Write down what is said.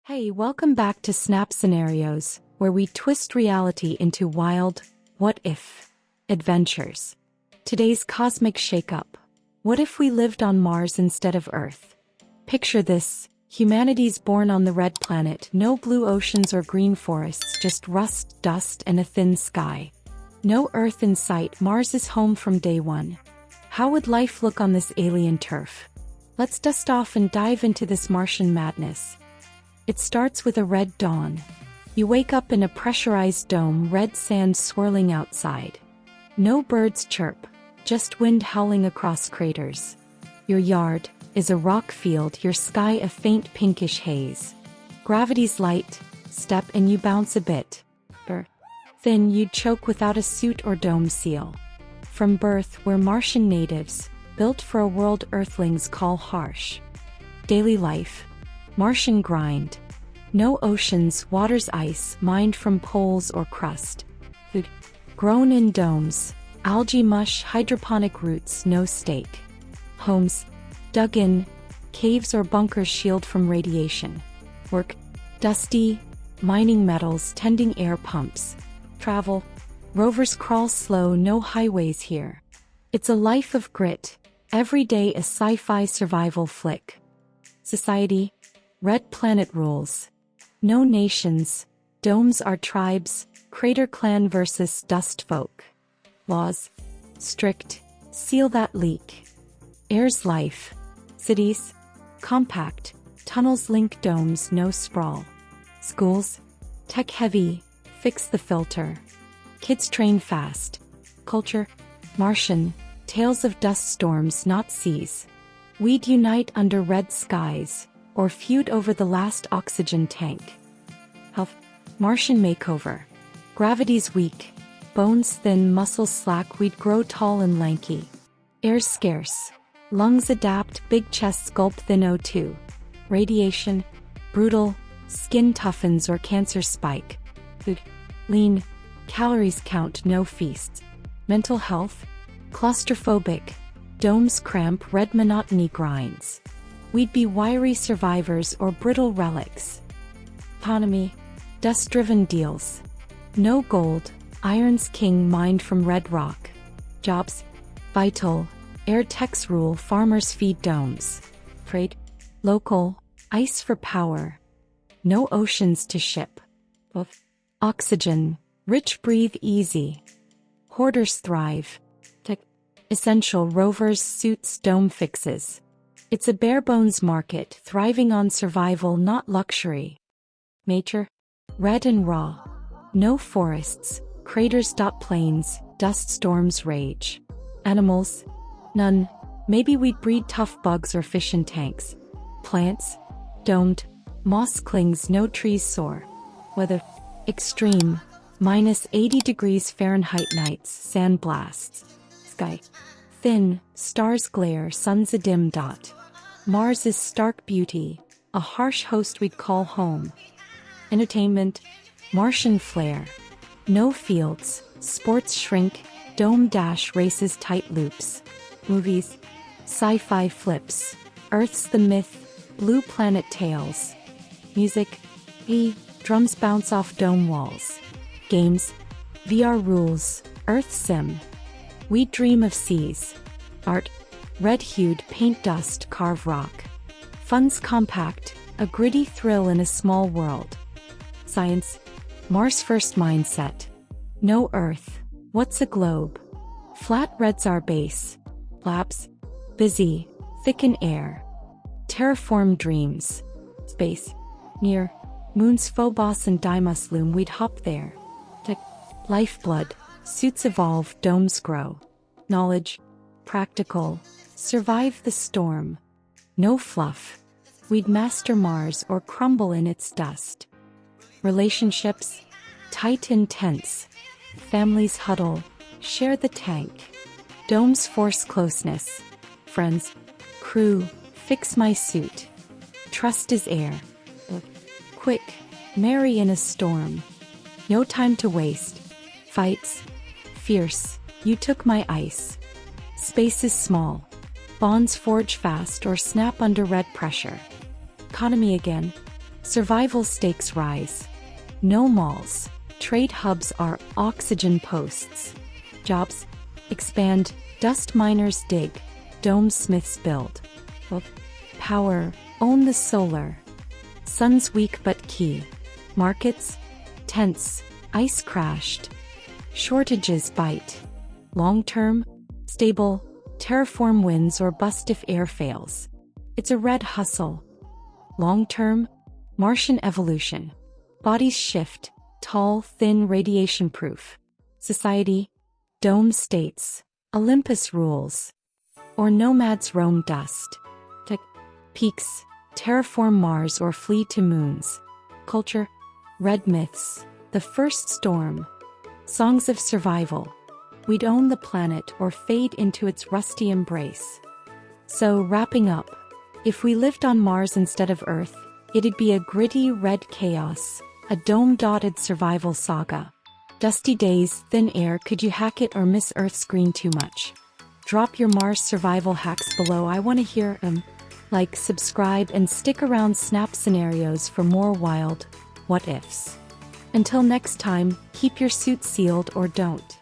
Hey, welcome back to Snap Scenarios, where we twist reality into wild, what-if adventures. Today's cosmic shakeup. What if we lived on Mars instead of Earth? Picture this, humanity's born on the red planet, no blue oceans or green forests, just rust, dust, and a thin sky. No Earth in sight, Mars is home from day one. How would life look on this alien turf? Let's dust off and dive into this Martian madness. It starts with a red dawn. You wake up in a pressurized dome, red sand swirling outside. No birds chirp, just wind howling across craters. Your yard is a rock field, your sky a faint pinkish haze. Gravity's light, step and you bounce a bit. Then you'd choke without a suit or dome seal. From birth, we're Martian natives, built for a world Earthlings call harsh. Daily life. Martian grind. No oceans, water's ice, mined from poles or crust. Food. Grown in domes. Algae mush, hydroponic roots, no stake. Homes. Dug in. Caves or bunkers shield from radiation. Work. Dusty. Mining metals, tending air pumps. Travel. Rovers crawl slow, no highways here. It's a life of grit. Every day a sci-fi survival flick. Society. Red planet rules. No nations. Domes are tribes. Crater clan versus dust folk. Laws. Strict. Seal that leak. Air's life. Cities. Compact. Tunnels link domes, no sprawl. Schools. Tech heavy. Fix the filter. Kids train fast. Culture. Martian. Tales of dust storms, not seas. We'd unite under red skies, or feud over the last oxygen tank. Health. Martian makeover. Gravity's weak. Bones thin, muscles slack, we'd grow tall and lanky. Air's scarce. Lungs adapt, big chests gulp thin O2. Radiation. Brutal. Skin toughens or cancer spike. Food. Lean. Calories count, no feasts. Mental health. Claustrophobic. Domes cramp, red monotony grinds. We'd be wiry survivors or brittle relics. Economy. Dust-driven deals. No gold. Iron's king mined from red rock. Jobs. Vital. Air techs rule, farmers feed domes. Trade. Local. Ice for power. No oceans to ship. Oxygen. Rich breathe easy. Hoarders thrive. Tech. Essential rovers, suits, dome fixes. It's a bare-bones market, thriving on survival, not luxury. Nature. Red and raw. No forests. Craters dot plains, dust storms rage. Animals. None. Maybe we'd breed tough bugs or fish in tanks. Plants. Domed. Moss clings, no trees soar. Weather. Extreme. -80 degrees Fahrenheit nights, sand blasts. Sky. Thin, stars glare, sun's a dim dot. Mars is stark beauty, a harsh host we'd call home. Entertainment. Martian flair. No fields, sports shrink, dome dash races tight loops. Movies. Sci-fi flips. Earth's the myth, blue planet tales. Music. Drums bounce off dome walls. Games. VR rules, Earth sim. We dream of seas. Art. Red-hued paint dust carve rock. Fun's compact, a gritty thrill in a small world. Science. Mars first mindset. No Earth. What's a globe? Flat red's our base. Labs. Busy, thick in air. Terraform dreams. Space. Near. Moon's Phobos and Deimos loom, we'd hop there. Lifeblood. Suits evolve, domes grow. Knowledge. Practical. Survive the storm. No fluff. We'd master Mars or crumble in its dust. Relationships. Tight and tense. Families huddle. Share the tank. Domes force closeness. Friends. Crew. Fix my suit. Trust is air. Quick. Marry in a storm. No time to waste. Fights. Fierce. You took my ice. Space is small. Bonds forge fast or snap under red pressure. Economy again. Survival stakes rise. No malls. Trade hubs are oxygen posts. Jobs expand. Dust miners dig. Dome smiths build. Power. Own the solar. Sun's weak but key. Markets tense. Ice crashed. Shortages bite. Long-term stable. Terraform wins or bust if air fails. It's a red hustle. Long-term Martian evolution. Bodies shift. Tall, thin, radiation-proof. Society dome states. Olympus rules. Or nomads roam dust. Tech peaks. Terraform Mars or flee to moons. Culture red myths. The first storm. Songs of survival. We'd own the planet or fade into its rusty embrace. So, wrapping up, if we lived on Mars instead of Earth, it'd be a gritty red chaos, a dome-dotted survival saga. Dusty days, thin air, could you hack it or miss Earth's green too much? Drop your Mars survival hacks below, I want to hear them. Like, subscribe, and stick around Snap Scenarios for more wild what-ifs. Until next time, keep your suit sealed or don't.